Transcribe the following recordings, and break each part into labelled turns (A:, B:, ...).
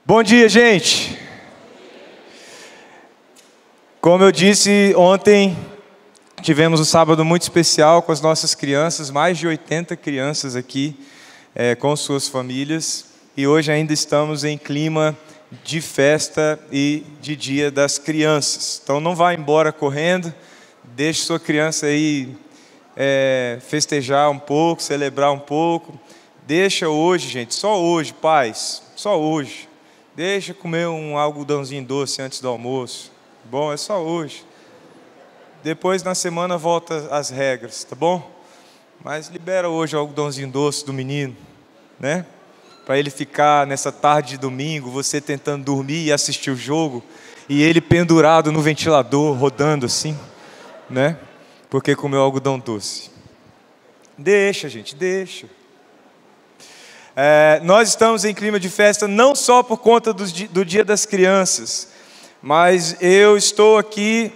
A: Bom dia, gente! Como eu disse ontem, tivemos um sábado muito especial com as nossas crianças, mais de 80 crianças aqui, com suas famílias. E hoje ainda estamos em clima de festa e de Dia das Crianças. Então não vá embora correndo, deixe sua criança aí festejar um pouco, celebrar um pouco. Deixa hoje, gente, só hoje, pais, só hoje. Deixa comer um algodãozinho doce antes do almoço. Bom, é só hoje. Depois, na semana, volta às regras, tá bom? Mas libera hoje o algodãozinho doce do menino, né? Para ele ficar nessa tarde de domingo, você tentando dormir e assistir o jogo, e ele pendurado no ventilador, rodando assim, né? Porque comeu algodão doce. Deixa, gente, deixa. Nós estamos em clima de festa não só por conta do Dia das Crianças, mas eu estou aqui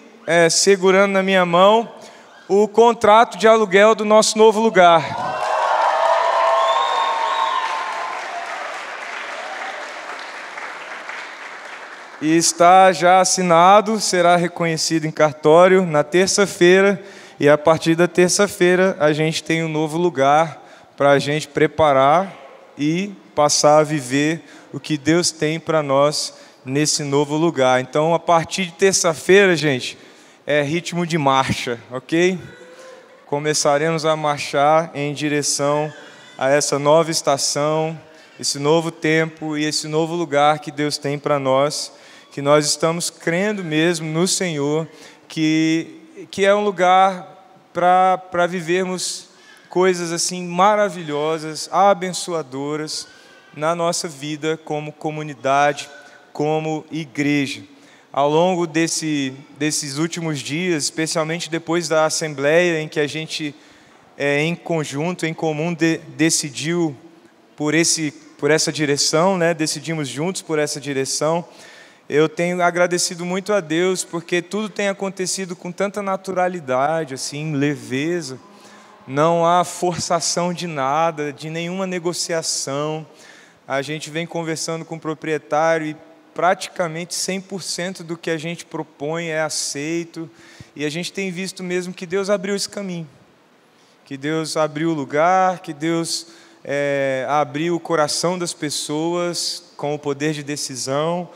A: segurando na minha mão o contrato de aluguel do nosso novo lugar. E está já assinado, será reconhecido em cartório na terça-feira, e a partir da terça-feira a gente tem um novo lugar para a gente preparar e passar a viver o que Deus tem para nós nesse novo lugar. Então, a partir de terça-feira, gente, é ritmo de marcha, ok? Começaremos a marchar em direção a essa nova estação, esse novo tempo e esse novo lugar que Deus tem para nós, que nós estamos crendo mesmo no Senhor, que é um lugar para vivermos coisas assim maravilhosas, abençoadoras na nossa vida como comunidade, como igreja. Ao longo desses últimos dias, especialmente depois da assembleia em que a gente, em conjunto, em comum, decidiu por essa direção, né? Decidimos juntos por essa direção. Eu tenho agradecido muito a Deus porque tudo tem acontecido com tanta naturalidade, assim, leveza. Não há forçação de nada, de nenhuma negociação. A gente vem conversando com o proprietário e praticamente 100% do que a gente propõe é aceito. E a gente tem visto mesmo que Deus abriu esse caminho. Que Deus abriu o lugar, que Deus abriu o coração das pessoas com o poder de decisão.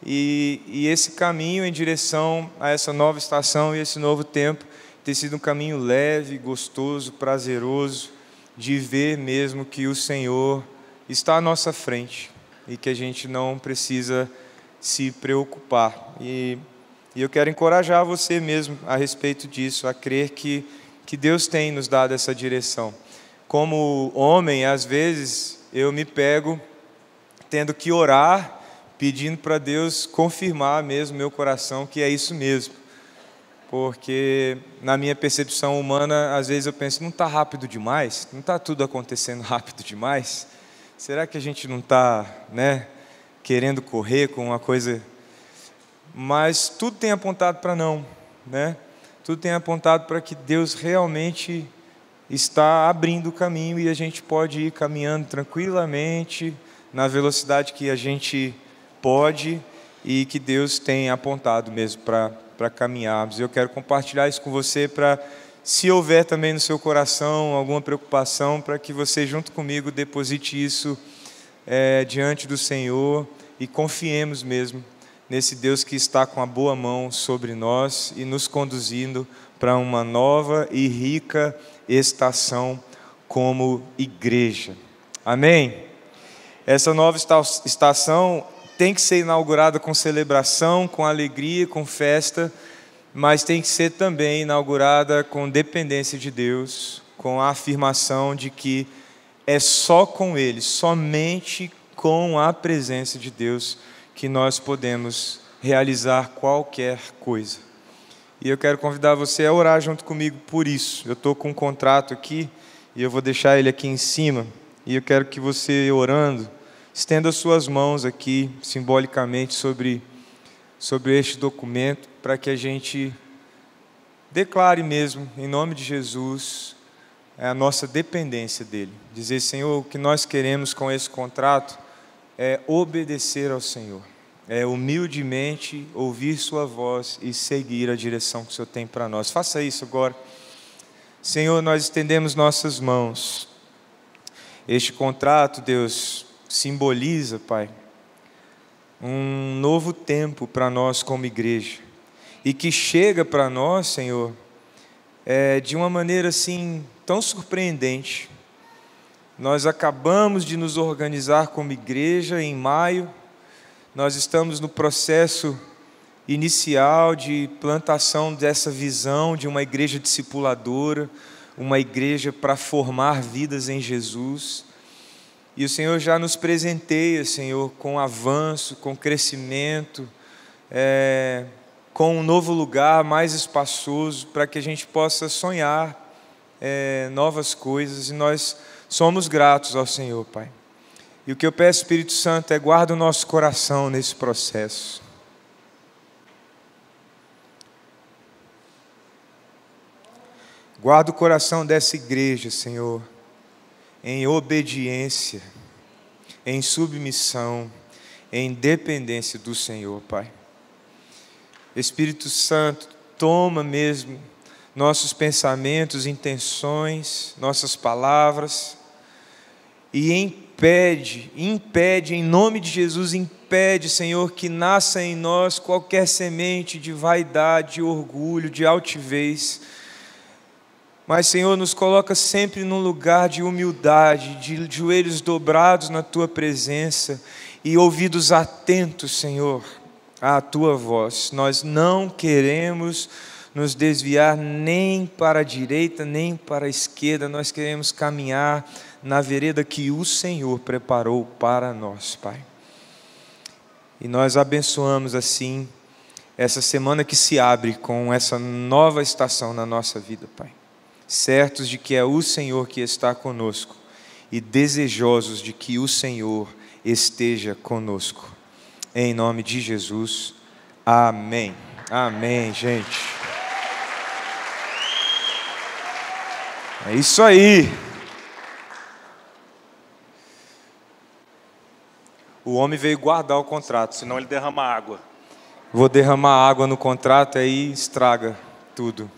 A: E esse caminho em direção a essa nova estação e esse novo tempo tem sido um caminho leve, gostoso, prazeroso, de ver mesmo que o Senhor está à nossa frente e que a gente não precisa se preocupar. E eu quero encorajar você mesmo a respeito disso, a crer que Deus tem nos dado essa direção. Como homem, às vezes, eu me pego tendo que orar, pedindo para Deus confirmar mesmo meu coração que é isso mesmo. Porque na minha percepção humana, às vezes eu penso, não está rápido demais? Não está tudo acontecendo rápido demais? Será que a gente não está, querendo correr com uma coisa? Mas tudo tem apontado para não, Tudo tem apontado para que Deus realmente está abrindo o caminho e a gente pode ir caminhando tranquilamente, na velocidade que a gente pode e que Deus tem apontado mesmo para caminharmos. Eu quero compartilhar isso com você para, se houver também no seu coração alguma preocupação, para que você junto comigo deposite isso diante do Senhor e confiemos mesmo nesse Deus que está com a boa mão sobre nós e nos conduzindo para uma nova e rica estação como igreja. Amém? Essa nova estação tem que ser inaugurada com celebração, com alegria, com festa, mas tem que ser também inaugurada com dependência de Deus, com a afirmação de que é só com Ele, somente com a presença de Deus, que nós podemos realizar qualquer coisa. E eu quero convidar você a orar junto comigo por isso. Eu estou com um contrato aqui, e eu vou deixar ele aqui em cima, e eu quero que você, orando, estenda suas mãos aqui, simbolicamente, sobre este documento, para que a gente declare mesmo, em nome de Jesus, a nossa dependência dEle. Dizer, Senhor, o que nós queremos com esse contrato é obedecer ao Senhor, é humildemente ouvir sua voz e seguir a direção que o Senhor tem para nós. Faça isso agora. Senhor, nós estendemos nossas mãos. Este contrato, Deus, simboliza, Pai, um novo tempo para nós como igreja, e que chega para nós, Senhor, de uma maneira assim tão surpreendente. Nós acabamos de nos organizar como igreja em maio, nós estamos no processo inicial de plantação dessa visão de uma igreja discipuladora, uma igreja para formar vidas em Jesus. E o Senhor já nos presenteia, Senhor, com avanço, com crescimento, com um novo lugar mais espaçoso, para que a gente possa sonhar novas coisas, e nós somos gratos ao Senhor, Pai. E o que eu peço, Espírito Santo, é guarda o nosso coração nesse processo. Guarda o coração dessa igreja, Senhor, em obediência, em submissão, em dependência do Senhor, Pai. Espírito Santo, toma mesmo nossos pensamentos, intenções, nossas palavras, e impede em nome de Jesus, impede, Senhor, que nasça em nós qualquer semente de vaidade, de orgulho, de altivez. Mas, Senhor, nos coloca sempre num lugar de humildade, de joelhos dobrados na Tua presença e ouvidos atentos, Senhor, à Tua voz. Nós não queremos nos desviar nem para a direita, nem para a esquerda. Nós queremos caminhar na vereda que o Senhor preparou para nós, Pai. E nós abençoamos assim essa semana que se abre com essa nova estação na nossa vida, Pai. Certos de que é o Senhor que está conosco e desejosos de que o Senhor esteja conosco. Em nome de Jesus, amém. Amém, gente. É isso aí. O homem veio guardar o contrato, senão ele derrama água. Vou derramar água no contrato, aí estraga tudo.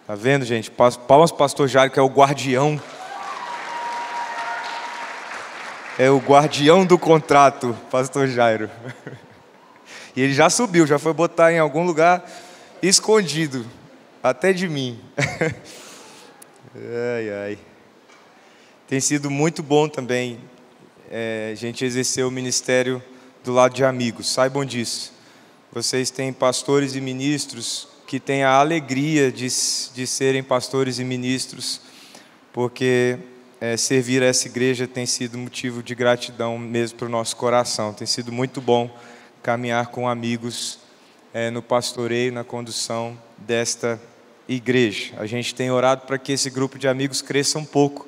A: Tá vendo, gente? Palmas para o pastor Jairo, que é o guardião. É o guardião do contrato, pastor Jairo. E ele já subiu, já foi botar em algum lugar escondido, até de mim. Ai, ai. Tem sido muito bom também a gente exercer o ministério do lado de amigos, saibam disso. Vocês têm pastores e ministros que têm a alegria de serem pastores e ministros, porque servir a essa igreja tem sido motivo de gratidão mesmo para o nosso coração. Tem sido muito bom caminhar com amigos no pastoreio, na condução desta igreja. A gente tem orado para que esse grupo de amigos cresça um pouco,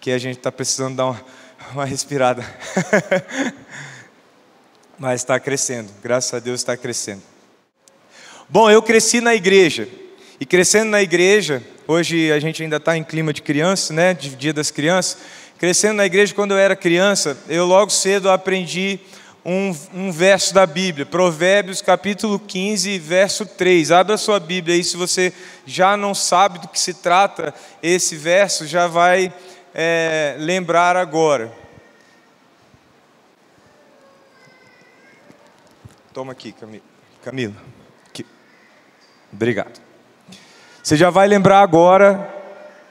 A: que a gente está precisando dar uma respirada. Mas está crescendo, graças a Deus está crescendo. Bom, eu cresci na igreja, e crescendo na igreja, hoje a gente ainda está em clima de criança, né, de Dia das Crianças. Crescendo na igreja, quando eu era criança, eu logo cedo aprendi um verso da Bíblia, Provérbios capítulo 15, verso 3. Abra sua Bíblia aí, se você já não sabe do que se trata esse verso, já vai lembrar agora. Toma aqui, Camila. Aqui. Obrigado. Você já vai lembrar agora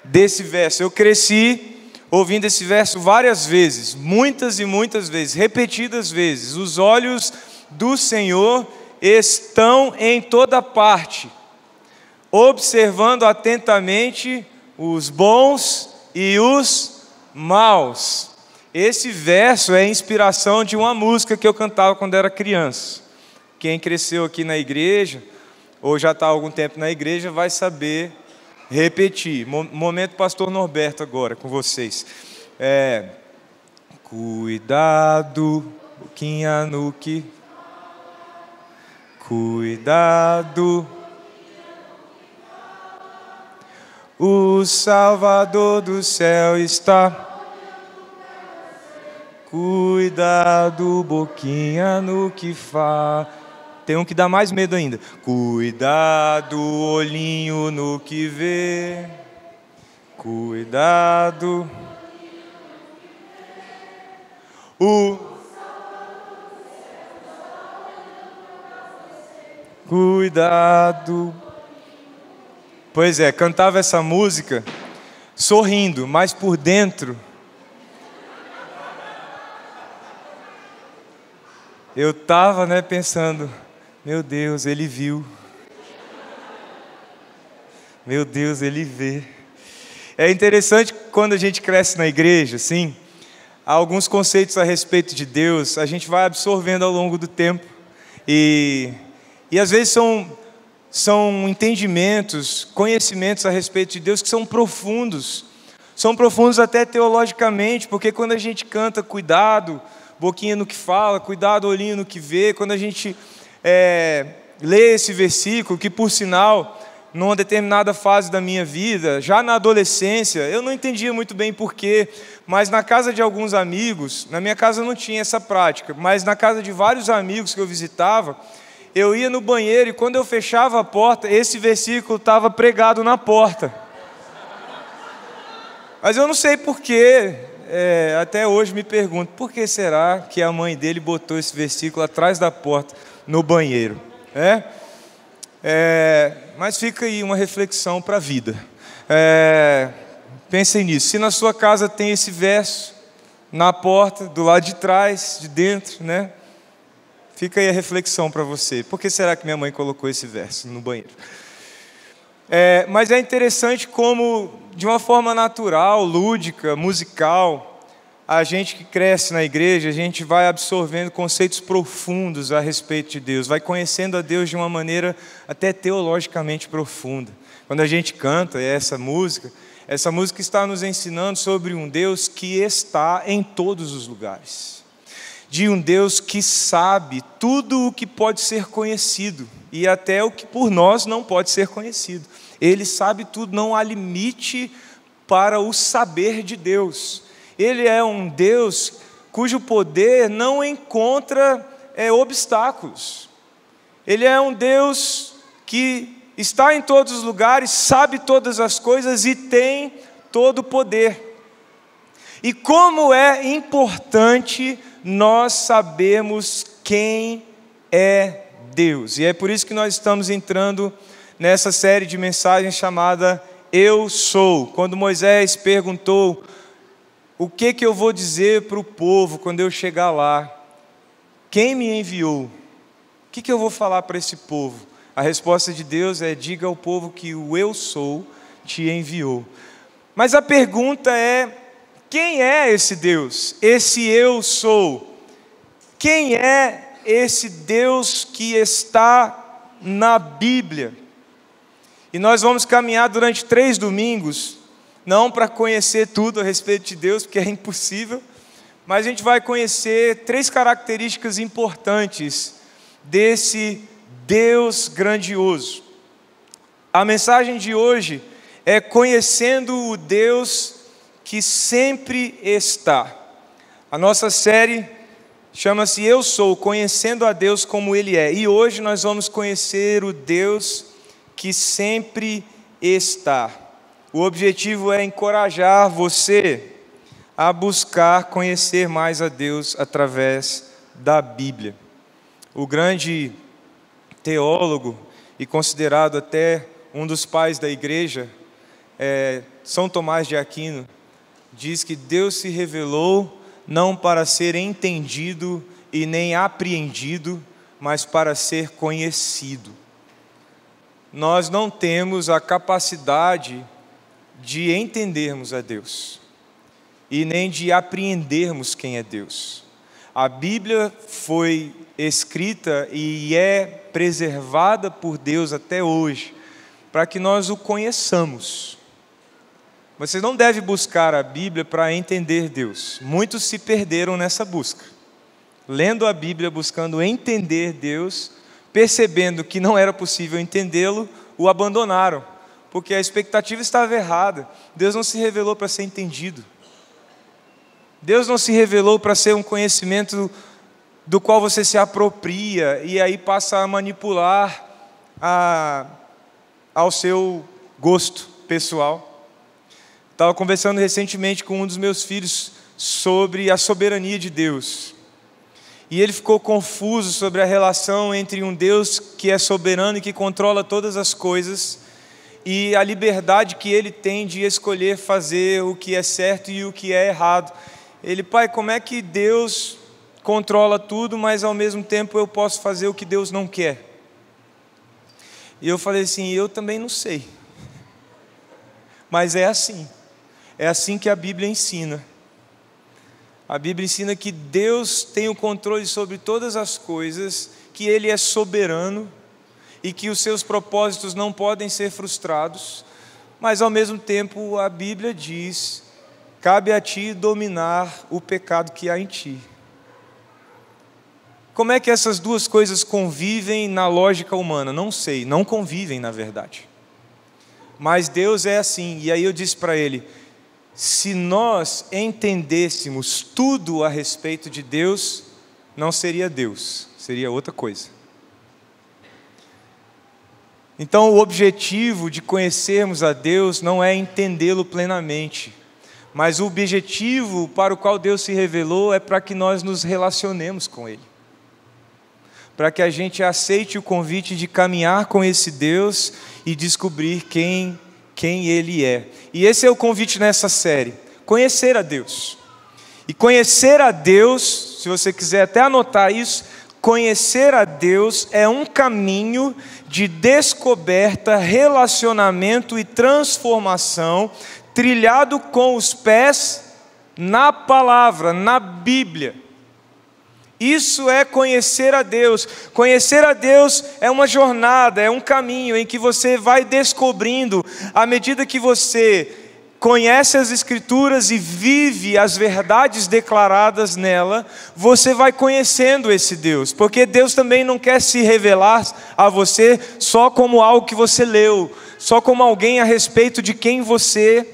A: desse verso. Eu cresci ouvindo esse verso várias vezes, muitas e muitas vezes, repetidas vezes. Os olhos do Senhor estão em toda parte, observando atentamente os bons e os maus. Esse verso é a inspiração de uma música que eu cantava quando era criança. Quem cresceu aqui na igreja, ou já está há algum tempo na igreja, vai saber repetir. Momento pastor Norberto agora com vocês. Cuidado, boquinha no que... Cuidado, o Salvador do céu está... Cuidado, boquinha, no que faz. Tem um que dá mais medo ainda. Cuidado, olhinho, no que vê. Cuidado. Cuidado. Pois é, cantava essa música sorrindo, mas por dentro eu estava, pensando, meu Deus, ele viu. Meu Deus, ele vê. É interessante que quando a gente cresce na igreja, assim, há alguns conceitos a respeito de Deus, a gente vai absorvendo ao longo do tempo. E às vezes são entendimentos, conhecimentos a respeito de Deus que são profundos. São profundos até teologicamente, porque quando a gente canta cuidado, boquinha no que fala, cuidado, olhinho no que vê, quando a gente lê esse versículo, que por sinal, numa determinada fase da minha vida, já na adolescência, eu não entendia muito bem porquê, mas na casa de alguns amigos, na minha casa não tinha essa prática, mas na casa de vários amigos que eu visitava, eu ia no banheiro e quando eu fechava a porta, esse versículo estava pregado na porta. Mas eu não sei porquê, até hoje me pergunto, por que será que a mãe dele botou esse versículo atrás da porta no banheiro? Mas fica aí uma reflexão para a vida. Pensem nisso, se na sua casa tem esse verso na porta, do lado de trás, de dentro, fica aí a reflexão para você. Por que será que minha mãe colocou esse verso no banheiro? Mas é interessante como, de uma forma natural, lúdica, musical, a gente que cresce na igreja, a gente vai absorvendo conceitos profundos a respeito de Deus, vai conhecendo a Deus de uma maneira até teologicamente profunda. Quando a gente canta essa música está nos ensinando sobre um Deus que está em todos os lugares. De um Deus que sabe tudo o que pode ser conhecido e até o que por nós não pode ser conhecido. Ele sabe tudo, não há limite para o saber de Deus. Ele é um Deus cujo poder não encontra obstáculos. Ele é um Deus que está em todos os lugares, sabe todas as coisas e tem todo o poder. E como é importante nós sabermos quem é Deus. E é por isso que nós estamos entrando nessa série de mensagens chamada Eu Sou. Quando Moisés perguntou, o que eu vou dizer para o povo quando eu chegar lá? Quem me enviou? O que eu vou falar para esse povo? A resposta de Deus é, diga ao povo que o Eu Sou te enviou. Mas a pergunta é, quem é esse Deus? Esse Eu Sou? Quem é esse Deus que está na Bíblia? E nós vamos caminhar durante 3 domingos, não para conhecer tudo a respeito de Deus, porque é impossível, mas a gente vai conhecer 3 características importantes desse Deus grandioso. A mensagem de hoje é conhecendo o Deus que sempre está. A nossa série chama-se Eu Sou, conhecendo a Deus como Ele é. E hoje nós vamos conhecer o Deus que sempre está. O objetivo é encorajar você a buscar conhecer mais a Deus através da Bíblia. O grande teólogo e considerado até um dos pais da igreja, São Tomás de Aquino, diz que Deus se revelou não para ser entendido e nem apreendido, mas para ser conhecido. Nós não temos a capacidade de entendermos a Deus e nem de apreendermos quem é Deus. A Bíblia foi escrita e é preservada por Deus até hoje, para que nós o conheçamos. Você não deve buscar a Bíblia para entender Deus. Muitos se perderam nessa busca. Lendo a Bíblia, buscando entender Deus, percebendo que não era possível entendê-lo, o abandonaram. Porque a expectativa estava errada. Deus não se revelou para ser entendido. Deus não se revelou para ser um conhecimento do qual você se apropria e aí passa a manipular ao seu gosto pessoal. Estava conversando recentemente com um dos meus filhos sobre a soberania de Deus. E ele ficou confuso sobre a relação entre um Deus que é soberano e que controla todas as coisas e a liberdade que ele tem de escolher fazer o que é certo e o que é errado. Ele: pai, como é que Deus controla tudo, mas ao mesmo tempo eu posso fazer o que Deus não quer? E eu falei assim: eu também não sei. Mas é assim que a Bíblia ensina. A Bíblia ensina que Deus tem o controle sobre todas as coisas, que Ele é soberano e que os seus propósitos não podem ser frustrados, mas ao mesmo tempo a Bíblia diz: cabe a ti dominar o pecado que há em ti. Como é que essas duas coisas convivem na lógica humana? Não sei, não convivem na verdade. Mas Deus é assim, e aí eu disse para ele: se nós entendêssemos tudo a respeito de Deus, não seria Deus, seria outra coisa. Então o objetivo de conhecermos a Deus não é entendê-lo plenamente, mas o objetivo para o qual Deus se revelou é para que nós nos relacionemos com Ele, para que a gente aceite o convite de caminhar com esse Deus e descobrir quem Ele é. E esse é o convite nessa série: conhecer a Deus. E conhecer a Deus, se você quiser até anotar isso, conhecer a Deus é um caminho de descoberta, relacionamento e transformação, trilhado com os pés na palavra, na Bíblia. Isso é conhecer a Deus. Conhecer a Deus é uma jornada, é um caminho em que você vai descobrindo, à medida que você conhece as Escrituras e vive as verdades declaradas nela, você vai conhecendo esse Deus, porque Deus também não quer se revelar a você só como algo que você leu, só como alguém a respeito de quem você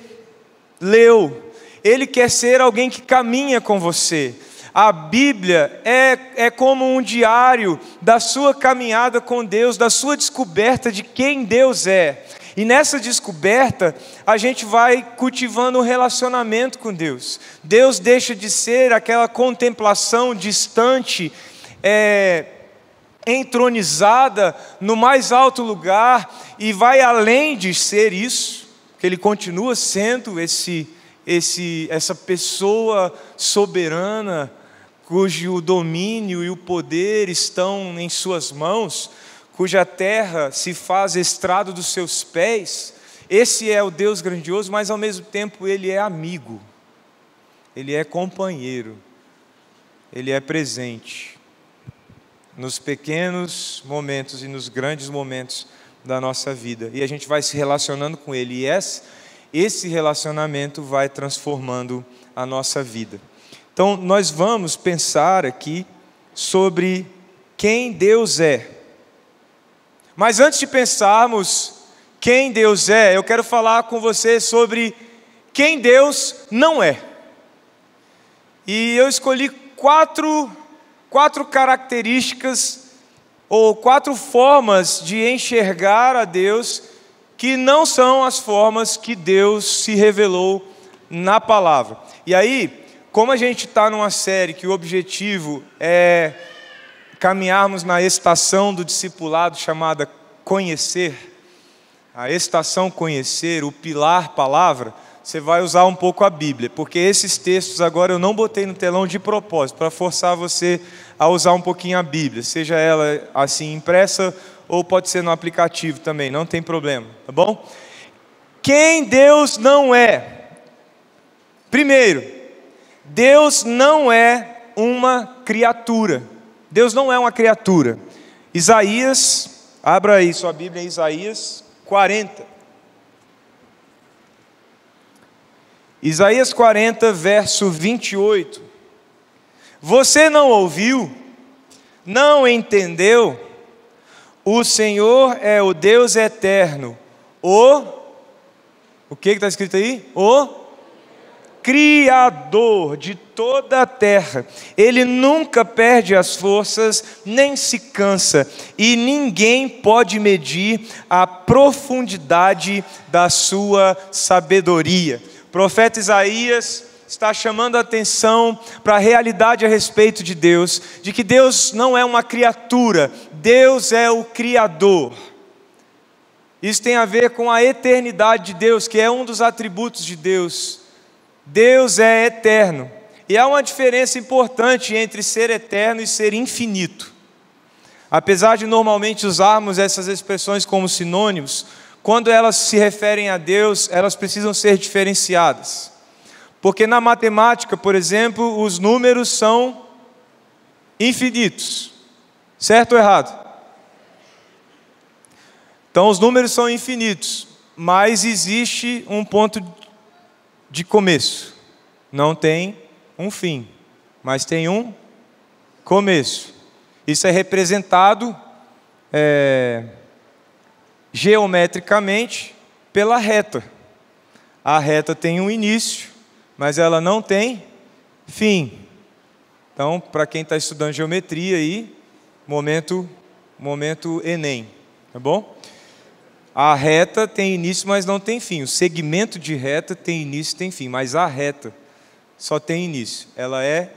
A: leu. Ele quer ser alguém que caminha com você. A Bíblia é como um diário da sua caminhada com Deus, da sua descoberta de quem Deus é. E nessa descoberta, a gente vai cultivando um relacionamento com Deus. Deus deixa de ser aquela contemplação distante, entronizada no mais alto lugar, e vai além de ser isso, que Ele continua sendo essa pessoa soberana, cujo domínio e o poder estão em suas mãos, cuja terra se faz estrado dos seus pés. Esse é o Deus grandioso, mas ao mesmo tempo Ele é amigo, Ele é companheiro, Ele é presente nos pequenos momentos e nos grandes momentos da nossa vida, e a gente vai se relacionando com Ele, e esse relacionamento vai transformando a nossa vida. Então nós vamos pensar aqui sobre quem Deus é. Mas antes de pensarmos quem Deus é, eu quero falar com você sobre quem Deus não é. E eu escolhi quatro características ou 4 formas de enxergar a Deus que não são as formas que Deus se revelou na palavra. E aí, como a gente está numa série que o objetivo é caminharmos na estação do discipulado chamada conhecer, a estação conhecer, o pilar palavra, você vai usar um pouco a Bíblia, porque esses textos agora eu não botei no telão de propósito, para forçar você a usar um pouquinho a Bíblia, seja ela assim impressa ou pode ser no aplicativo também, não tem problema, tá bom? Quem Deus não é? Primeiro, Deus não é uma criatura. Deus não é uma criatura. Isaías, abra aí sua Bíblia em Isaías 40. Isaías 40, verso 28. Você não ouviu? Não entendeu? O Senhor é o Deus eterno. O que está escrito aí? O Criador de toda a terra. Ele nunca perde as forças, nem se cansa, e ninguém pode medir a profundidade da sua sabedoria. O profeta Isaías está chamando a atenção para a realidade a respeito de Deus, de que Deus não é uma criatura, Deus é o Criador. Isso tem a ver com a eternidade de Deus, que é um dos atributos de Deus. Deus é eterno. E há uma diferença importante entre ser eterno e ser infinito. Apesar de normalmente usarmos essas expressões como sinônimos, quando elas se referem a Deus, elas precisam ser diferenciadas. Porque na matemática, por exemplo, os números são infinitos. Certo ou errado? Então os números são infinitos, mas existe um ponto de começo. Não tem um fim, mas tem um começo. Isso é representado geometricamente pela reta. A reta tem um início, mas ela não tem fim. Então, para quem está estudando geometria aí, momento Enem, tá bom? A reta tem início, mas não tem fim. O segmento de reta tem início e tem fim, mas a reta só tem início. Ela é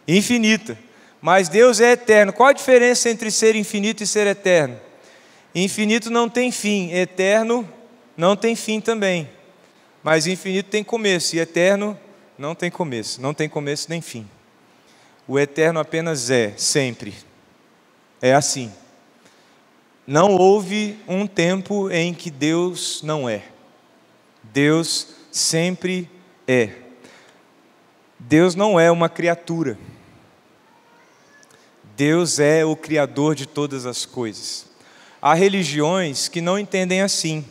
A: infinita. Mas Deus é eterno. Qual a diferença entre ser infinito e ser eterno? Infinito não tem fim, eterno não tem fim também. Mas infinito tem começo e eterno não tem começo. Não tem começo nem fim. O eterno apenas é, sempre. É assim. Não houve um tempo em que Deus não é. Deus sempre é. Deus não é uma criatura. Deus é o Criador de todas as coisas. Há religiões que não entendem assim.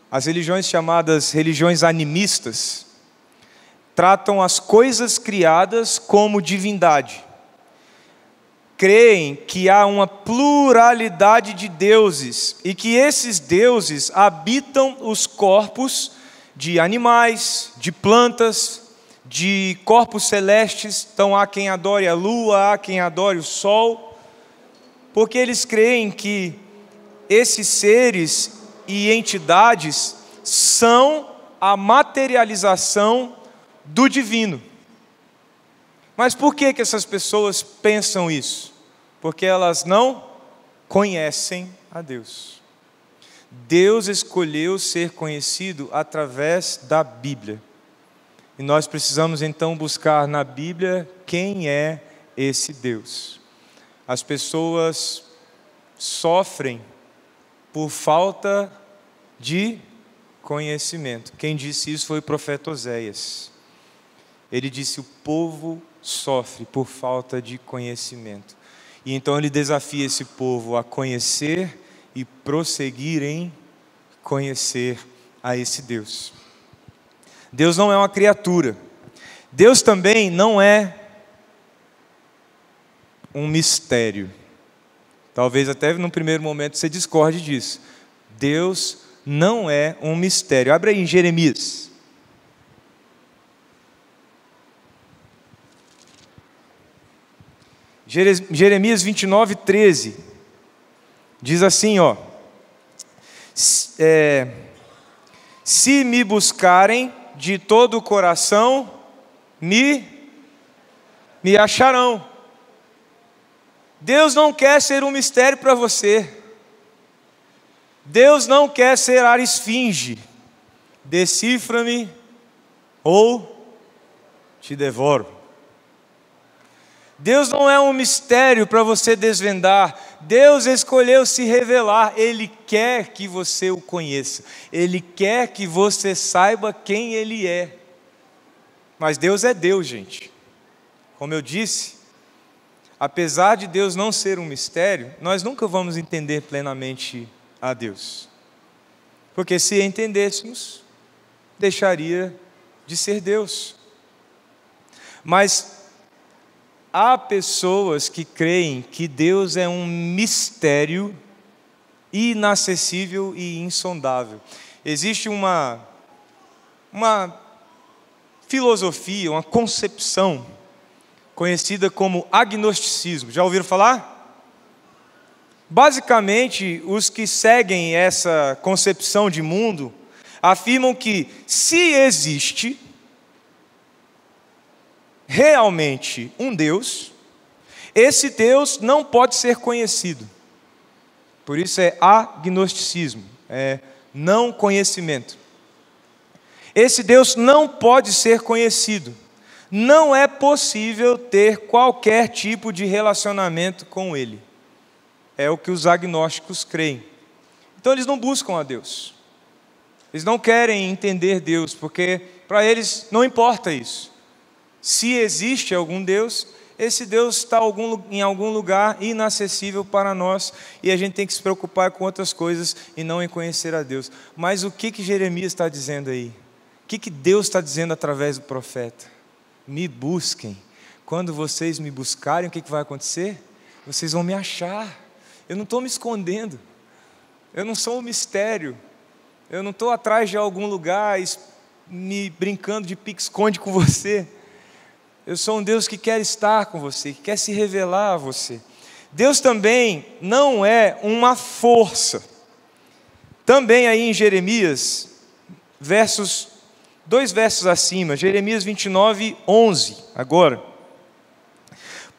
A: As religiões chamadas religiões animistas tratam as coisas criadas como divindade. Creem que há uma pluralidade de deuses e que esses deuses habitam os corpos de animais, de plantas, de corpos celestes. Então há quem adore a lua, há quem adore o sol, porque eles creem que esses seres e entidades são a materialização do divino. Mas por que essas pessoas pensam isso? Porque elas não conhecem a Deus. Deus escolheu ser conhecido através da Bíblia. E nós precisamos então buscar na Bíblia quem é esse Deus. As pessoas sofrem por falta de conhecimento. Quem disse isso foi o profeta Oséias. Ele disse: o povo sofre por falta de conhecimento. E então ele desafia esse povo a conhecer e prosseguir em conhecer a esse Deus. Deus não é uma criatura. Deus também não é um mistério. Talvez até no primeiro momento você discorde disso. Deus não é um mistério. Abre aí em Jeremias. Jeremias 29, 13. Diz assim, ó. Se me buscarem de todo o coração, me acharão. Deus não quer ser um mistério para você. Deus não quer ser a esfinge. Decifra-me ou te devoro. Deus não é um mistério para você desvendar. Deus escolheu se revelar. Ele quer que você o conheça. Ele quer que você saiba quem Ele é. Mas Deus é Deus, gente. Como eu disse, apesar de Deus não ser um mistério, nós nunca vamos entender plenamente a Deus. Porque se entendêssemos, deixaria de ser Deus. Mas há pessoas que creem que Deus é um mistério inacessível e insondável. Existe uma filosofia, uma concepção conhecida como agnosticismo. Já ouviram falar? Basicamente, os que seguem essa concepção de mundo afirmam que, se existe realmente um Deus, esse Deus não pode ser conhecido. Por isso é agnosticismo, é não conhecimento. Esse Deus não pode ser conhecido. Não é possível ter qualquer tipo de relacionamento com Ele. É o que os agnósticos creem. Então eles não buscam a Deus. Eles não querem entender Deus, porque para eles não importa isso. Se existe algum Deus, esse Deus está em algum lugar inacessível para nós, e a gente tem que se preocupar com outras coisas e não em conhecer a Deus. Mas o que Jeremias está dizendo aí? O que Deus está dizendo através do profeta? Me busquem. Quando vocês me buscarem, o que vai acontecer? Vocês vão me achar. Eu não estou me escondendo. Eu não sou um mistério. Eu não estou atrás de algum lugar me brincando de pique-esconde com você. Eu sou um Deus que quer estar com você, que quer se revelar a você. Deus também não é uma força. Também aí em Jeremias, dois versos acima, Jeremias 29, 11, agora.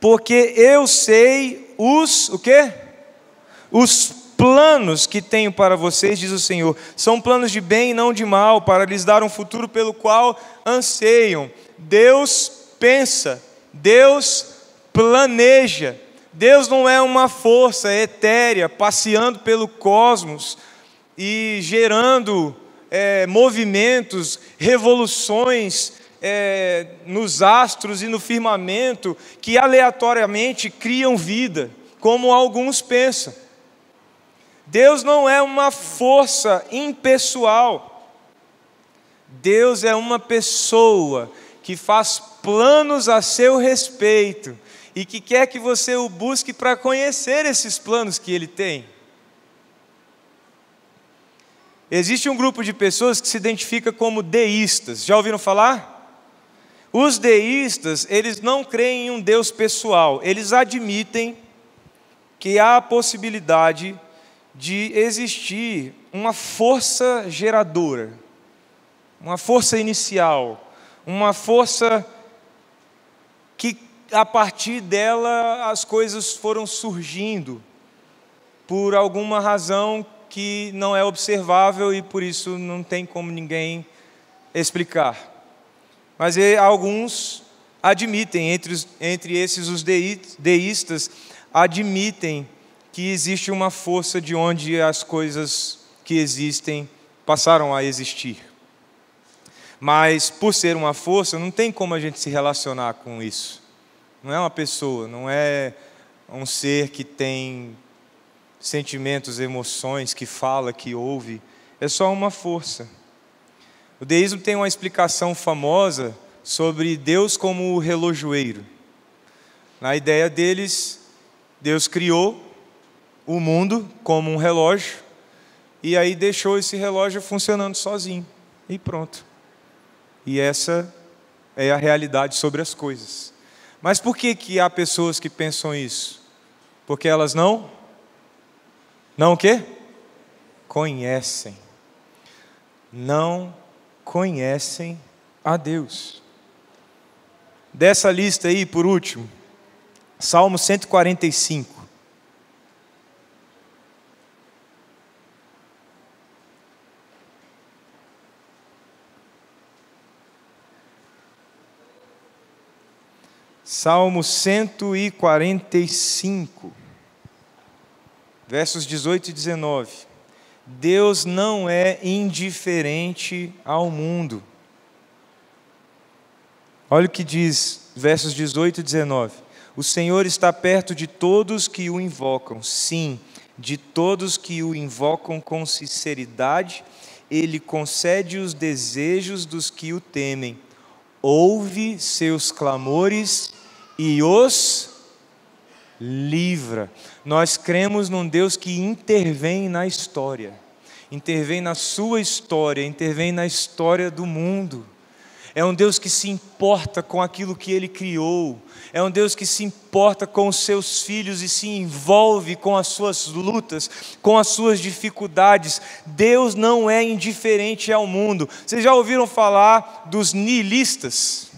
A: Porque eu sei o quê? Os planos que tenho para vocês, diz o Senhor, são planos de bem e não de mal, para lhes dar um futuro pelo qual anseiam. Deus pensa, Deus planeja. Deus não é uma força etérea, passeando pelo cosmos e gerando movimentos, revoluções nos astros e no firmamento, que aleatoriamente criam vida, como alguns pensam. Deus não é uma força impessoal. Deus é uma pessoa que faz planos a seu respeito e que quer que você o busque para conhecer esses planos que Ele tem. Existe um grupo de pessoas que se identifica como deístas. Já ouviram falar? Os deístas, eles não creem em um Deus pessoal. Eles admitem que há a possibilidade de existir uma força geradora, uma força inicial, uma força que a partir dela as coisas foram surgindo por alguma razão que não é observável e por isso não tem como ninguém explicar. Mas alguns admitem, entre esses os deístas, admitem que existe uma força de onde as coisas que existem passaram a existir. Mas, por ser uma força, não tem como a gente se relacionar com isso. Não é uma pessoa, não é um ser que tem sentimentos, emoções, que fala, que ouve. É só uma força. O deísmo tem uma explicação famosa sobre Deus como o relojoeiro. Na ideia deles, Deus criou o mundo como um relógio e aí deixou esse relógio funcionando sozinho e pronto. E essa é a realidade sobre as coisas. Mas por que há pessoas que pensam isso? Porque elas não o quê? Conhecem. Não conhecem a Deus. Dessa lista aí, por último, Salmo 145. Salmo 145, versos 18 e 19. Deus não é indiferente ao mundo. Olha o que diz, versos 18 e 19. O Senhor está perto de todos que o invocam. Sim, de todos que o invocam com sinceridade, Ele concede os desejos dos que o temem. Ouve seus clamores e os livra. Nós cremos num Deus que intervém na história, intervém na sua história, intervém na história do mundo. é um Deus que se importa com aquilo que Ele criou, é um Deus que se importa com os seus filhos e se envolve com as suas lutas, com as suas dificuldades. Deus não é indiferente ao mundo. Vocês já ouviram falar dos nihilistas?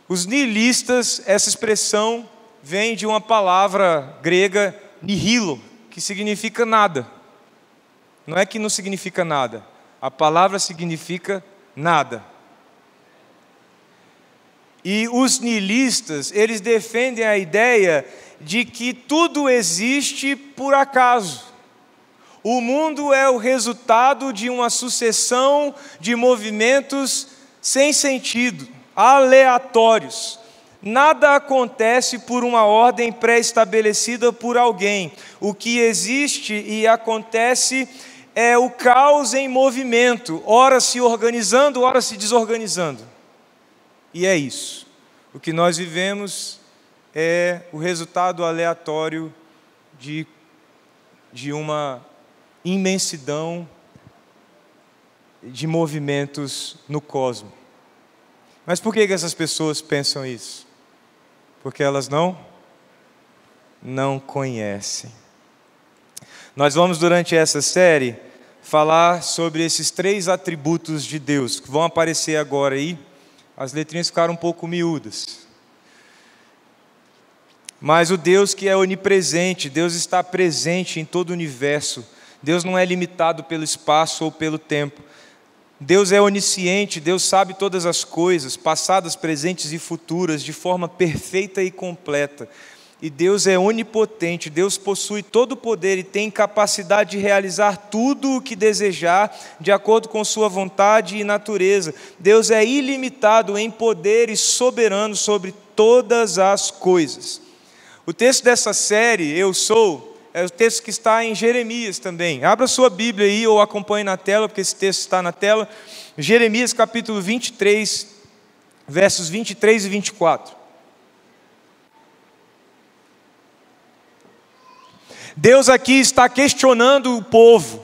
A: Os nihilistas, essa expressão vem de uma palavra grega, nihilo, que significa nada. Não é que não significa nada, a palavra significa nada. E os nihilistas, eles defendem a ideia de que tudo existe por acaso. O mundo é o resultado de uma sucessão de movimentos sem sentido, aleatórios. Nada acontece por uma ordem pré-estabelecida por alguém. O que existe e acontece é o caos em movimento, ora se organizando, ora se desorganizando. E é isso. O que nós vivemos é o resultado aleatório de uma imensidão de movimentos no cosmos. Mas por que essas pessoas pensam isso? Porque elas não conhecem. Nós vamos, durante essa série, falar sobre esses 3 atributos de Deus, que vão aparecer agora aí. As letrinhas ficaram um pouco miúdas. Mas o Deus que é onipresente, Deus está presente em todo o universo. Deus não é limitado pelo espaço ou pelo tempo. Deus é onisciente, Deus sabe todas as coisas, passadas, presentes e futuras, de forma perfeita e completa. E Deus é onipotente, Deus possui todo o poder e tem capacidade de realizar tudo o que desejar, de acordo com sua vontade e natureza. Deus é ilimitado em poder e soberano sobre todas as coisas. O texto dessa série, Eu Sou, é o texto que está em Jeremias também. Abra sua Bíblia aí ou acompanhe na tela, porque esse texto está na tela. Jeremias capítulo 23, versos 23 e 24. Deus aqui está questionando o povo.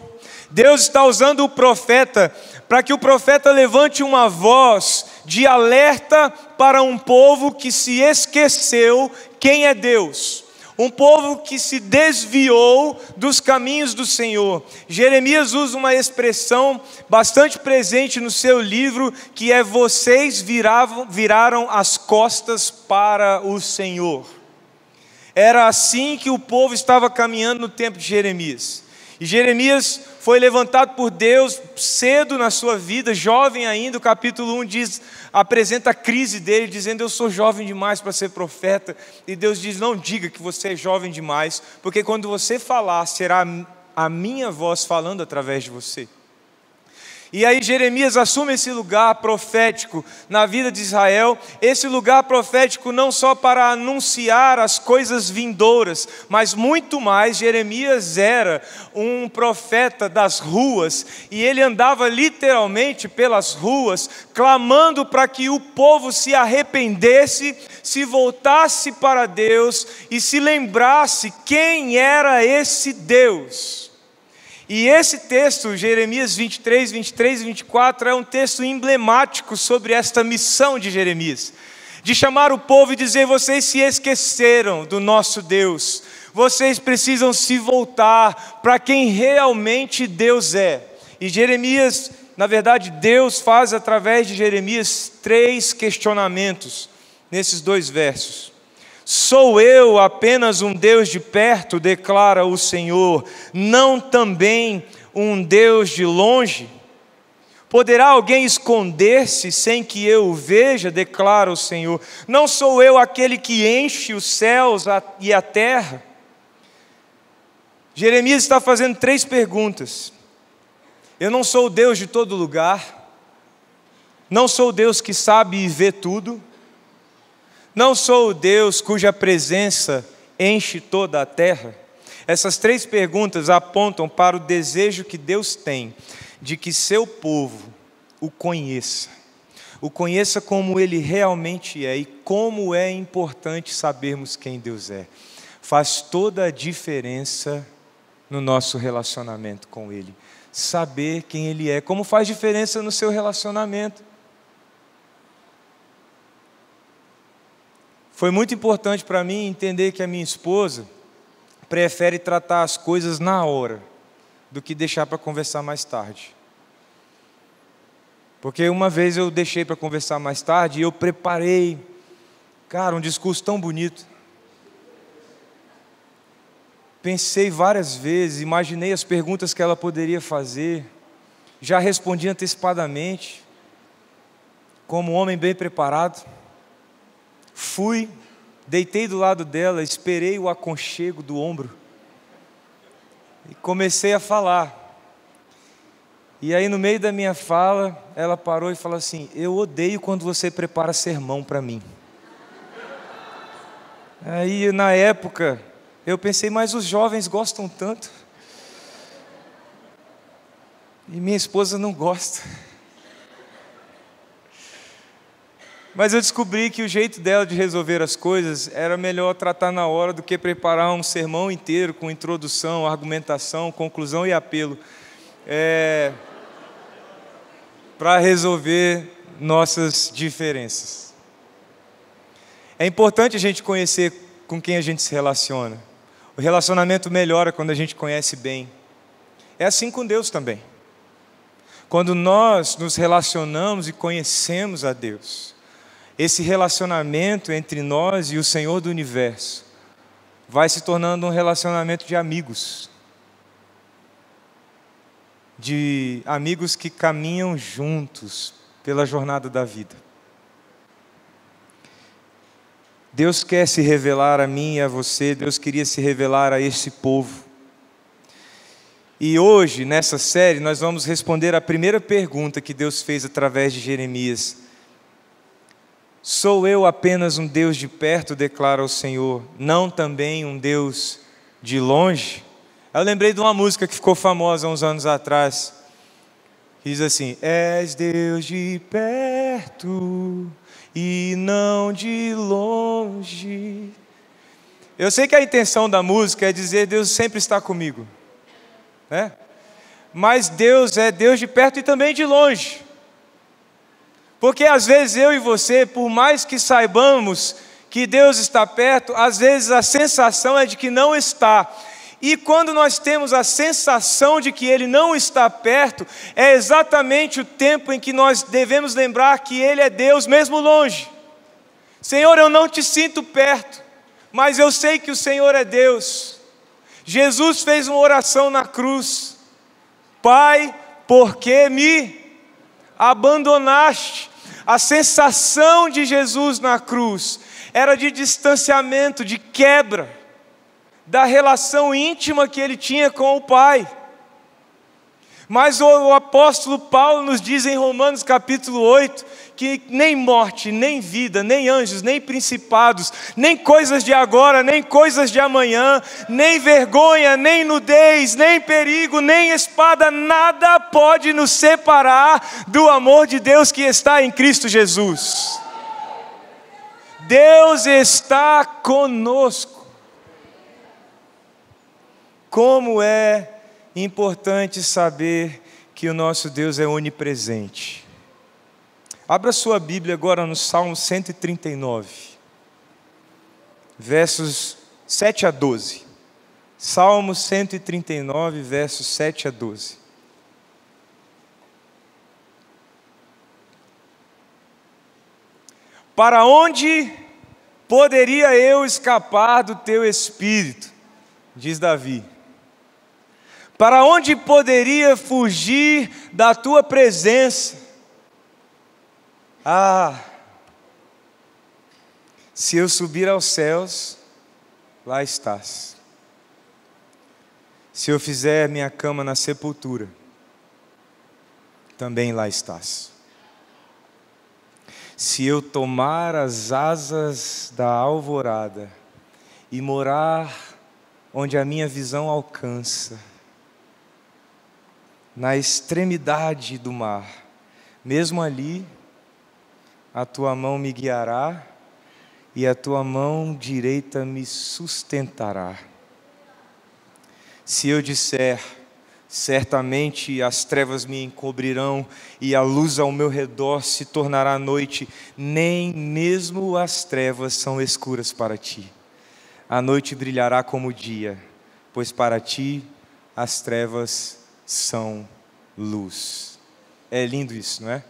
A: Deus está usando o profeta para que o profeta levante uma voz de alerta para um povo que se esqueceu quem é Deus. Um povo que se desviou dos caminhos do Senhor. Jeremias usa uma expressão bastante presente no seu livro, que é: vocês viraram as costas para o Senhor. Era assim que o povo estava caminhando no tempo de Jeremias. E Jeremias foi levantado por Deus cedo na sua vida, jovem ainda. O capítulo 1 apresenta a crise dele, dizendo: eu sou jovem demais para ser profeta. E Deus diz: não diga que você é jovem demais, porque quando você falar, será a minha voz falando através de você. E aí Jeremias assume esse lugar profético na vida de Israel, esse lugar profético não só para anunciar as coisas vindouras, mas muito mais. Jeremias era um profeta das ruas, e ele andava literalmente pelas ruas, clamando para que o povo se arrependesse, se voltasse para Deus e se lembrasse quem era esse Deus. E esse texto, Jeremias 23 e 24, é um texto emblemático sobre esta missão de Jeremias, de chamar o povo e dizer: vocês se esqueceram do nosso Deus, vocês precisam se voltar para quem realmente Deus é. E Jeremias, na verdade, Deus faz através de Jeremias 3 questionamentos nesses 2 versos. Sou eu apenas um Deus de perto, declara o Senhor, não também um Deus de longe? Poderá alguém esconder-se sem que eu o veja, declara o Senhor? Não sou eu aquele que enche os céus e a terra? Jeremias está fazendo 3 perguntas. Eu não sou o Deus de todo lugar, não sou o Deus que sabe e vê tudo, não sou o Deus cuja presença enche toda a terra. Essas 3 perguntas apontam para o desejo que Deus tem de que seu povo o conheça como Ele realmente é, e como é importante sabermos quem Deus é. Faz toda a diferença no nosso relacionamento com Ele, saber quem Ele é, como faz diferença no seu relacionamento. Foi muito importante para mim entender que a minha esposa prefere tratar as coisas na hora do que deixar para conversar mais tarde. Porque uma vez eu deixei para conversar mais tarde e eu preparei, cara, um discurso tão bonito. Pensei várias vezes, imaginei as perguntas que ela poderia fazer, já respondi antecipadamente, como um homem bem preparado. Fui, deitei do lado dela, esperei o aconchego do ombro e comecei a falar. E aí no meio da minha fala, ela parou e falou assim: eu odeio quando você prepara sermão para mim. Aí na época, eu pensei, mas os jovens gostam tanto. E minha esposa não gosta. Mas eu descobri que o jeito dela de resolver as coisas era melhor tratar na hora do que preparar um sermão inteiro com introdução, argumentação, conclusão e apelo. Para resolver nossas diferenças. É importante a gente conhecer com quem a gente se relaciona. O relacionamento melhora quando a gente conhece bem. É assim com Deus também. Quando nós nos relacionamos e conhecemos a Deus, esse relacionamento entre nós e o Senhor do Universo vai se tornando um relacionamento de amigos. De amigos que caminham juntos pela jornada da vida. Deus quer se revelar a mim e a você, Deus queria se revelar a esse povo. E hoje, nessa série, nós vamos responder a primeira pergunta que Deus fez através de Jeremias. Sou eu apenas um Deus de perto, declara o Senhor, não também um Deus de longe? Eu lembrei de uma música que ficou famosa há uns anos atrás, que diz assim: és Deus de perto e não de longe. Eu sei que a intenção da música é dizer Deus sempre está comigo, né? Mas Deus é Deus de perto e também de longe. Porque às vezes eu e você, por mais que saibamos que Deus está perto, às vezes a sensação é de que não está. E quando nós temos a sensação de que Ele não está perto, é exatamente o tempo em que nós devemos lembrar que Ele é Deus mesmo longe. Senhor, eu não te sinto perto, mas eu sei que o Senhor é Deus. Jesus fez uma oração na cruz: Pai, por que me abandonaste? A sensação de Jesus na cruz era de distanciamento, de quebra da relação íntima que ele tinha com o Pai. Mas o apóstolo Paulo nos diz em Romanos capítulo 8, que nem morte, nem vida, nem anjos, nem principados, nem coisas de agora, nem coisas de amanhã, nem vergonha, nem nudez, nem perigo, nem espada, nada pode nos separar do amor de Deus que está em Cristo Jesus. Deus está conosco. Como é importante saber que o nosso Deus é onipresente. Abra sua Bíblia agora no Salmo 139, versos 7 a 12. Salmo 139, versos 7 a 12. Para onde poderia eu escapar do teu espírito? Diz Davi. Para onde poderia fugir da tua presença? Se eu subir aos céus, lá estás. Se eu fizer minha cama na sepultura, também lá estás. Se eu tomar as asas da alvorada e morar onde a minha visão alcança, na extremidade do mar, mesmo ali, a tua mão me guiará e a tua mão direita me sustentará. Se eu disser, Certamente as trevas me encobrirão e a luz ao meu redor se tornará noite. Nem mesmo as trevas são escuras para ti. A noite brilhará como o dia, pois para ti as trevas são luz. É lindo isso, não é?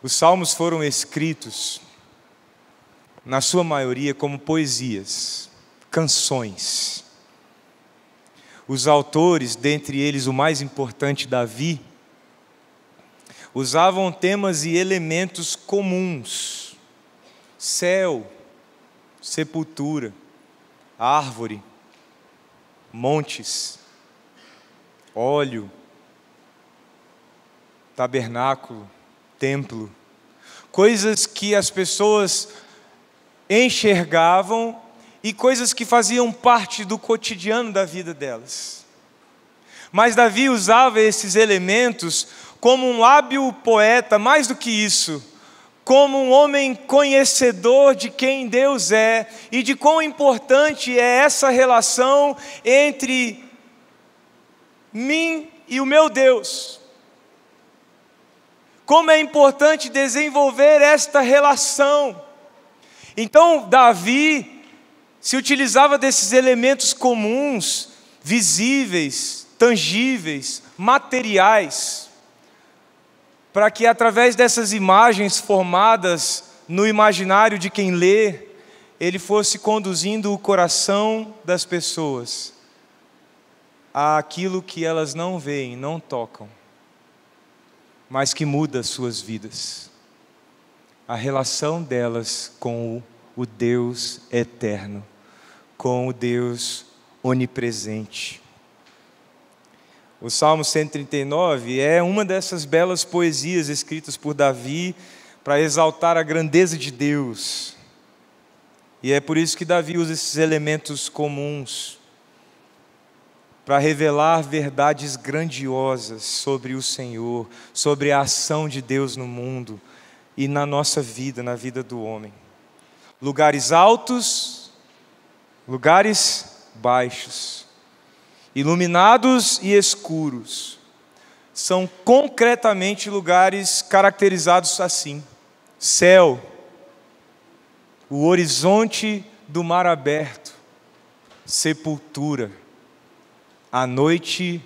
A: Os salmos foram escritos, na sua maioria, como poesias, canções. Os autores, dentre eles o mais importante, Davi, usavam temas e elementos comuns: céu, sepultura, árvore, montes, óleo, tabernáculo, templo, coisas que as pessoas enxergavam e coisas que faziam parte do cotidiano da vida delas. Mas Davi usava esses elementos como um hábil poeta, mais do que isso, como um homem conhecedor de quem Deus é e de quão importante é essa relação entre mim e o meu Deus. Como é importante desenvolver esta relação. Então Davi se utilizava desses elementos comuns, visíveis, tangíveis, materiais, para que através dessas imagens formadas no imaginário de quem lê, ele fosse conduzindo o coração das pessoas àquilo que elas não veem, não tocam, mas que muda suas vidas. A relação delas com o Deus eterno, com o Deus onipresente. O Salmo 139 é uma dessas belas poesias escritas por Davi para exaltar a grandeza de Deus. E é por isso que Davi usa esses elementos comuns para revelar verdades grandiosas sobre o Senhor, sobre a ação de Deus no mundo e na nossa vida, na vida do homem. Lugares altos, lugares baixos, iluminados e escuros, são concretamente lugares caracterizados assim: céu, o horizonte do mar aberto, sepultura, a noite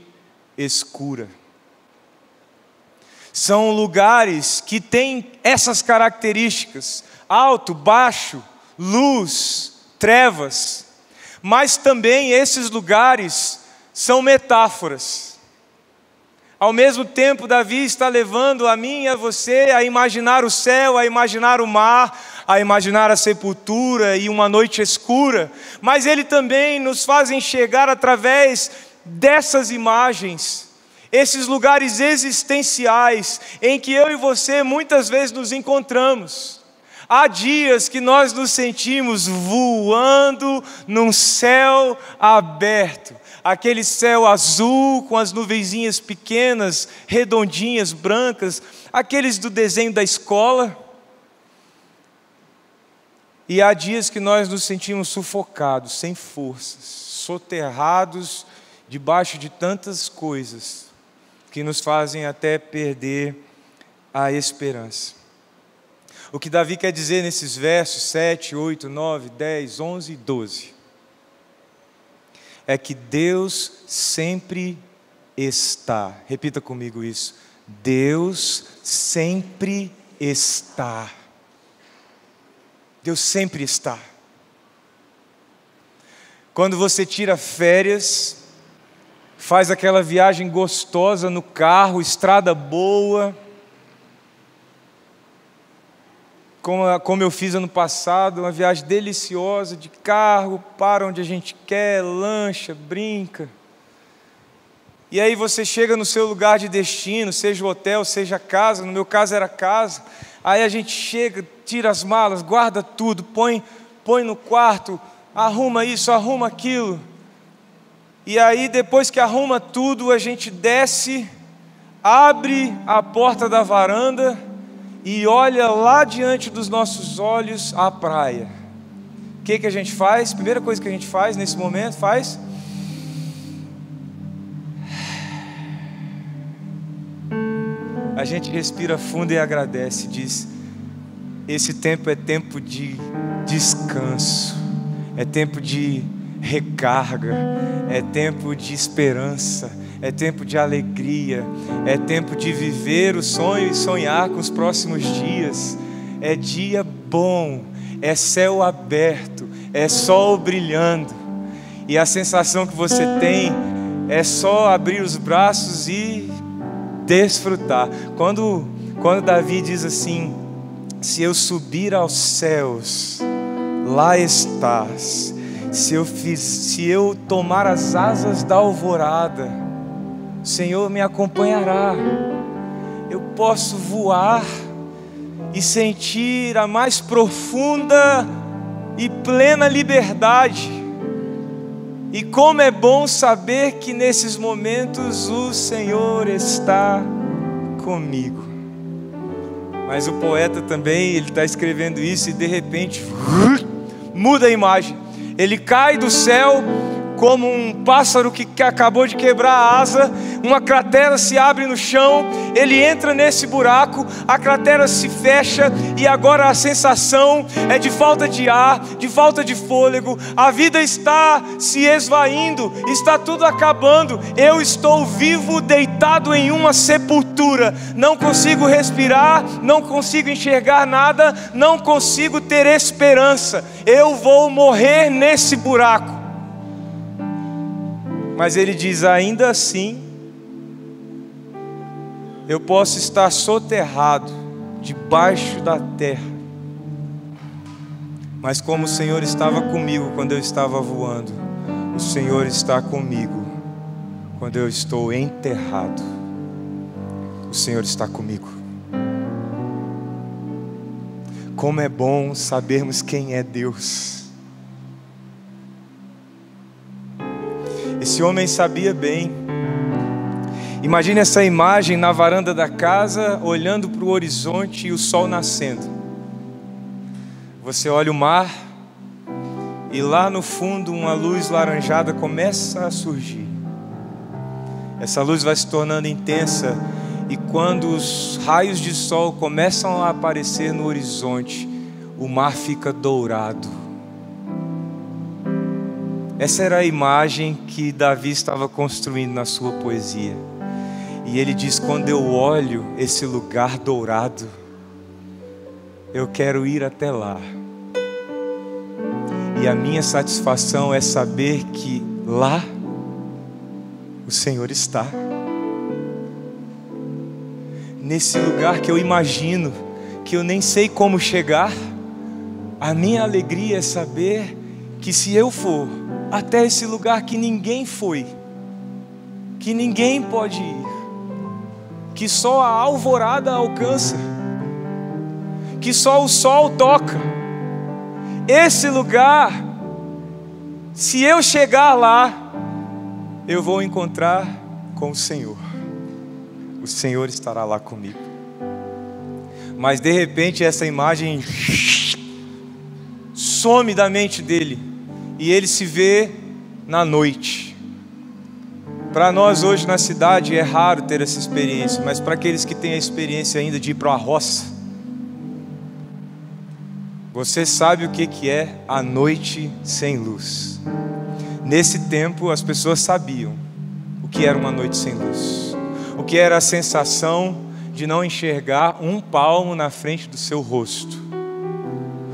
A: escura. São lugares que têm essas características: alto, baixo, luz, trevas. Mas também esses lugares são metáforas. Ao mesmo tempo, Davi está levando a mim e a você a imaginar o céu, a imaginar o mar, a imaginar a sepultura e uma noite escura. Mas ele também nos faz enxergar através dessas imagens esses lugares existenciais em que eu e você muitas vezes nos encontramos. Há dias que nós nos sentimos voando num céu aberto, aquele céu azul com as nuvenzinhas pequenas, redondinhas, brancas, aqueles do desenho da escola. E há dias que nós nos sentimos sufocados, sem forças, soterrados debaixo de tantas coisas que nos fazem até perder a esperança. O que Davi quer dizer nesses versos 7, 8, 9, 10, 11 e 12 é que Deus sempre está. Repita comigo isso: Deus sempre está. Deus sempre está. Quando você tira férias, faz aquela viagem gostosa no carro, estrada boa, como eu fiz ano passado, uma viagem deliciosa de carro, para onde a gente quer, lancha, brinca. E aí você chega no seu lugar de destino, seja o hotel, seja a casa, no meu caso era casa. Aí a gente chega, tira as malas, guarda tudo, põe no quarto, arruma isso, arruma aquilo. E aí depois que arruma tudo, a gente desce, abre a porta da varanda e olha lá diante dos nossos olhos a praia. O que a gente faz? Primeira coisa que a gente faz nesse momento, a gente respira fundo e agradece, diz: esse tempo é tempo de descanso, é tempo de recarga, é tempo de esperança, é tempo de alegria, é tempo de viver o sonho e sonhar com os próximos dias. É dia bom, é céu aberto, é sol brilhando, e a sensação que você tem é só abrir os braços e desfrutar. Quando Davi diz assim: se eu subir aos céus, lá estás. Se eu tomar as asas da alvorada, o Senhor me acompanhará. Eu posso voar e sentir a mais profunda e plena liberdade. E como é bom saber que nesses momentos o Senhor está comigo. Mas o poeta também, ele está escrevendo isso e de repente muda a imagem. Ele cai do céu como um pássaro que acabou de quebrar a asa. Uma cratera se abre no chão, ele entra nesse buraco, a cratera se fecha, e agora a sensação é de falta de ar, de falta de fôlego. A vida está se esvaindo, está tudo acabando. Eu estou vivo, deitado em uma sepultura. Não consigo respirar, não consigo enxergar nada, não consigo ter esperança. Eu vou morrer nesse buraco. Mas ele diz: ainda assim, eu posso estar soterrado debaixo da terra, mas como o Senhor estava comigo quando eu estava voando, o Senhor está comigo quando eu estou enterrado. O Senhor está comigo. Como é bom sabermos quem é Deus. Esse homem sabia bem. Imagine essa imagem na varanda da casa, olhando para o horizonte e o sol nascendo. Você olha o mar e lá no fundo uma luz laranjada começa a surgir. Essa luz vai se tornando intensa, e quando os raios de sol começam a aparecer no horizonte, o mar fica dourado. Essa era a imagem que Davi estava construindo na sua poesia. E ele diz: quando eu olho esse lugar dourado, eu quero ir até lá. E a minha satisfação é saber que lá o Senhor está. Nesse lugar que eu imagino, que eu nem sei como chegar, a minha alegria é saber que se eu for até esse lugar que ninguém foi, que ninguém pode ir, que só a alvorada alcança, que só o sol toca, esse lugar, se eu chegar lá, eu vou encontrar com o Senhor. O Senhor estará lá comigo. Mas de repente essa imagem some da mente dele, e ele se vê na noite. Para nós hoje na cidade é raro ter essa experiência, mas para aqueles que têm a experiência ainda de ir para a roça, você sabe o que é a noite sem luz. Nesse tempo as pessoas sabiam o que era uma noite sem luz, o que era a sensação de não enxergar um palmo na frente do seu rosto,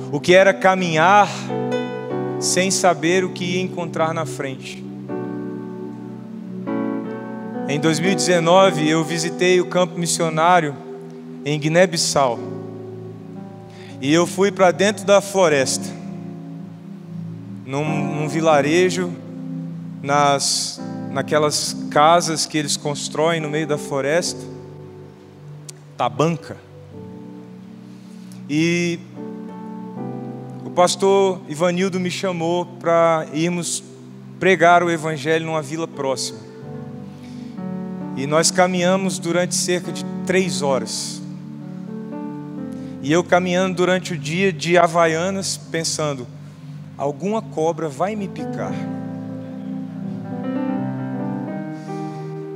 A: o que era caminhar sem saber o que ia encontrar na frente. Em 2019 eu visitei o campo missionário em Guiné-Bissau, e eu fui para dentro da floresta, num vilarejo, naquelas casas que eles constroem no meio da floresta, tabanca. E o pastor Ivanildo me chamou para irmos pregar o evangelho numa vila próxima. E nós caminhamos durante cerca de 3 horas. E eu caminhando durante o dia de Havaianas, pensando: alguma cobra vai me picar.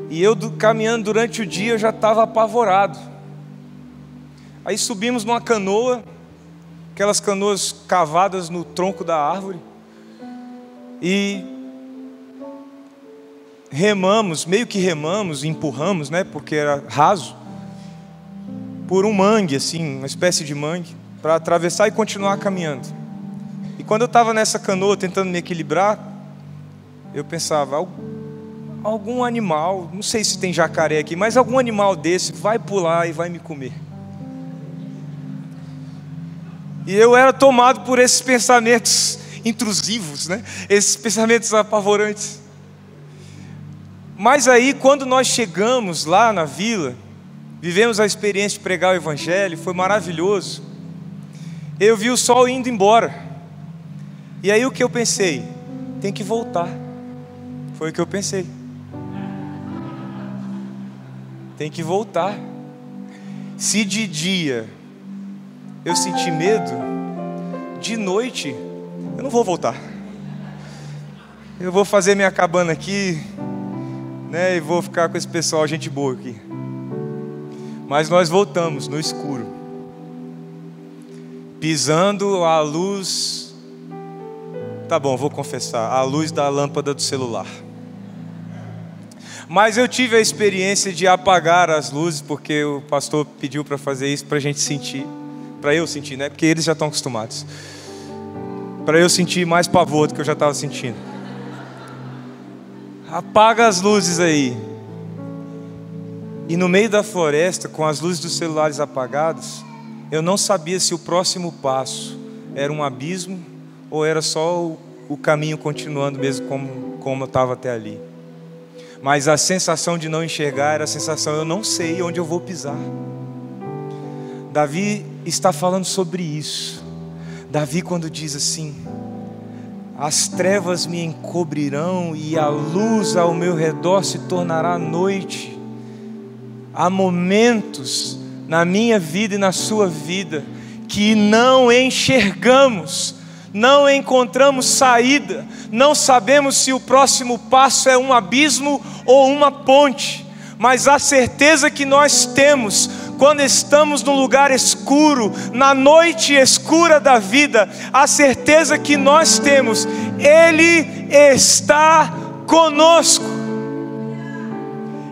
A: E eu caminhando durante o dia, eu já estava apavorado. Aí subimos numa canoa, aquelas canoas cavadas no tronco da árvore, e remamos, meio que remamos, empurramos, né, porque era raso, por um mangue, assim, uma espécie de mangue, para atravessar e continuar caminhando. E quando eu estava nessa canoa tentando me equilibrar, eu pensava, algum animal, não sei se tem jacaré aqui, mas algum animal desse vai pular e vai me comer. E eu era tomado por esses pensamentos intrusivos, né? Esses pensamentos apavorantes. Mas aí, quando nós chegamos lá na vila, vivemos a experiência de pregar o Evangelho, foi maravilhoso. Eu vi o sol indo embora. E aí o que eu pensei? Tem que voltar. Foi o que eu pensei. Tem que voltar. Se de dia eu senti medo, de noite eu não vou voltar. Eu vou fazer minha cabana aqui, né, e vou ficar com esse pessoal, gente boa aqui. Mas nós voltamos no escuro, pisando a luz, tá bom, vou confessar, a luz da lâmpada do celular. Mas eu tive a experiência de apagar as luzes, porque o pastor pediu para fazer isso, para a gente sentir, para eu sentir, né? Porque eles já estão acostumados. Para eu sentir mais pavor do que eu já estava sentindo. Apaga as luzes aí. E no meio da floresta, com as luzes dos celulares apagadas, eu não sabia se o próximo passo era um abismo ou era só o caminho continuando mesmo como eu estava até ali. Mas a sensação de não enxergar era a sensação, eu não sei onde eu vou pisar. Davi está falando sobre isso. Davi, quando diz assim: as trevas me encobrirão e a luz ao meu redor se tornará noite. Há momentos na minha vida e na sua vida que não enxergamos, não encontramos saída, não sabemos se o próximo passo é um abismo ou uma ponte, mas a certeza que nós temos quando estamos num lugar escuro, na noite escura da vida, a certeza que nós temos, Ele está conosco,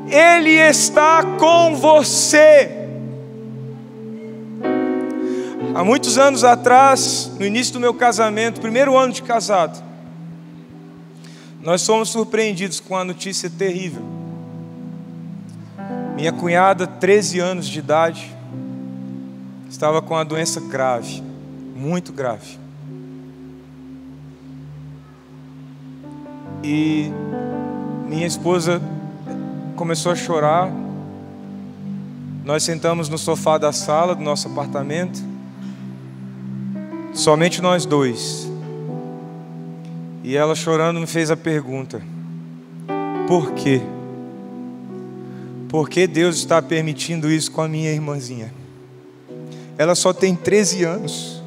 A: Ele está com você. Há muitos anos atrás, no início do meu casamento, primeiro ano de casado, nós fomos surpreendidos com uma notícia terrível. Minha cunhada, 13 anos de idade, estava com uma doença grave, muito grave. E minha esposa começou a chorar. Nós sentamos no sofá da sala do nosso apartamento, somente nós dois. E ela chorando me fez a pergunta: por quê? Por que Deus está permitindo isso com a minha irmãzinha? Ela só tem 13 anos.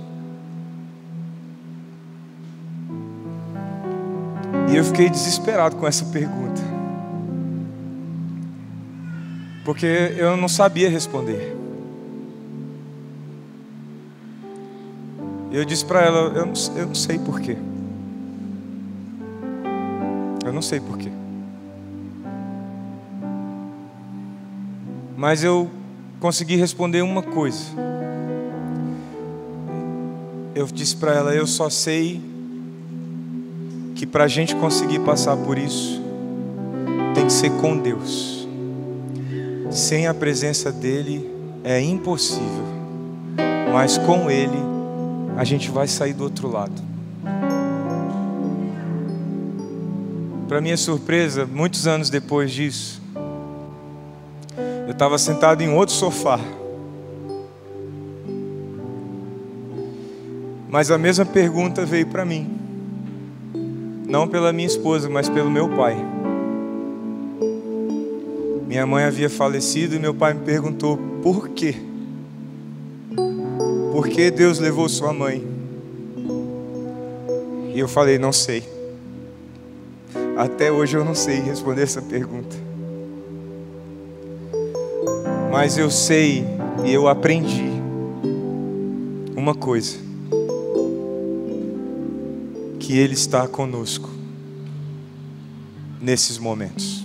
A: E eu fiquei desesperado com essa pergunta, porque eu não sabia responder. Eu disse para ela, eu não sei porquê. Eu não sei porquê. Mas eu consegui responder uma coisa. Eu disse para ela, eu só sei que para a gente conseguir passar por isso, tem que ser com Deus. Sem a presença dEle é impossível, mas com Ele a gente vai sair do outro lado. Para minha surpresa, muitos anos depois disso, eu estava sentado em outro sofá, mas a mesma pergunta veio para mim, não pela minha esposa, mas pelo meu pai. Minha mãe havia falecido e meu pai me perguntou: por quê? Por que Deus levou sua mãe? E eu falei: não sei. Até hoje eu não sei responder essa pergunta. Mas eu sei e eu aprendi uma coisa: que Ele está conosco nesses momentos,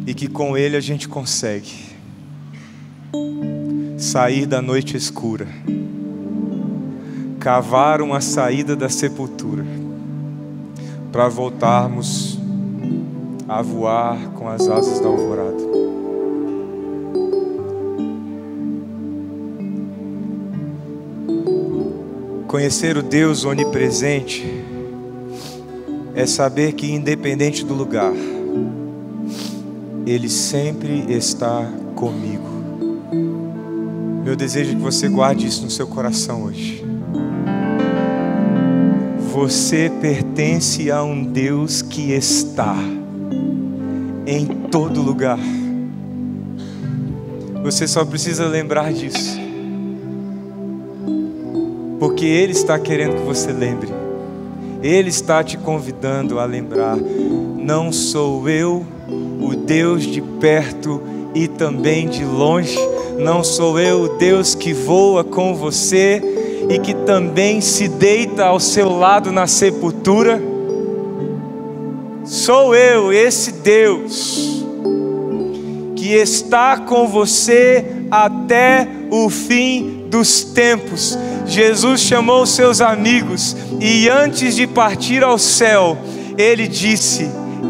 A: e que com Ele a gente consegue sair da noite escura, cavar uma saída da sepultura, para voltarmos a voar com as asas da alvorada. Conhecer o Deus onipresente é saber que, independente do lugar, Ele sempre está comigo. Meu desejo é que você guarde isso no seu coração hoje. Você pertence a um Deus que está em todo lugar. Você só precisa lembrar disso, porque Ele está querendo que você lembre. Ele está te convidando a lembrar: não sou eu o Deus de perto e também de longe? Não sou eu o Deus que voa com você e que também se deita ao seu lado na sepultura? Sou eu, esse Deus que está com você até o fim dos tempos. Jesus chamou seus amigos e, antes de partir ao céu, Ele disse: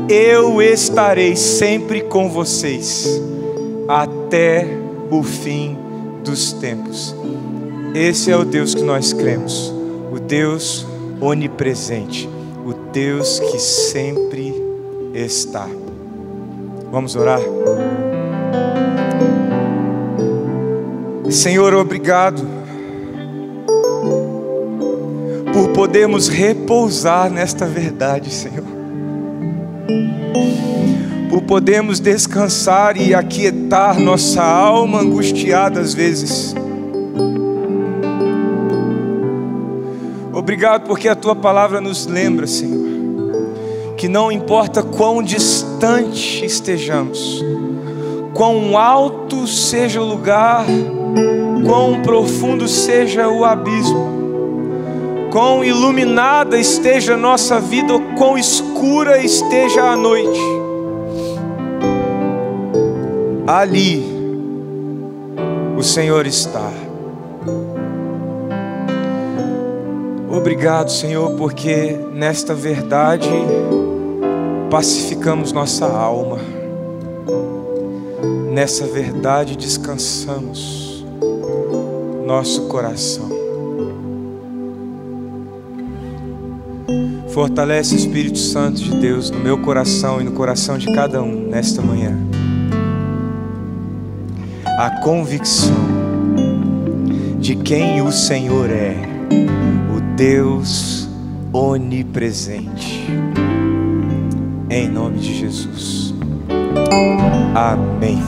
A: eu estarei sempre com vocês até o fim dos tempos. Esse é o Deus que nós cremos, o Deus onipresente, o Deus que sempre está. Vamos orar? Senhor, obrigado por podermos repousar nesta verdade, Senhor, por podermos descansar e aquietar nossa alma angustiada às vezes. Obrigado porque a Tua palavra nos lembra, Senhor, que não importa quão distante estejamos, quão alto seja o lugar, quão profundo seja o abismo, quão iluminada esteja a nossa vida ou quão escura esteja a noite, ali o Senhor está. Obrigado, Senhor, porque nesta verdade pacificamos nossa alma, nessa verdade descansamos nosso coração. Fortalece o Espírito Santo de Deus no meu coração e no coração de cada um nesta manhã a convicção de quem o Senhor é, o Deus onipresente. Em nome de Jesus. Amém.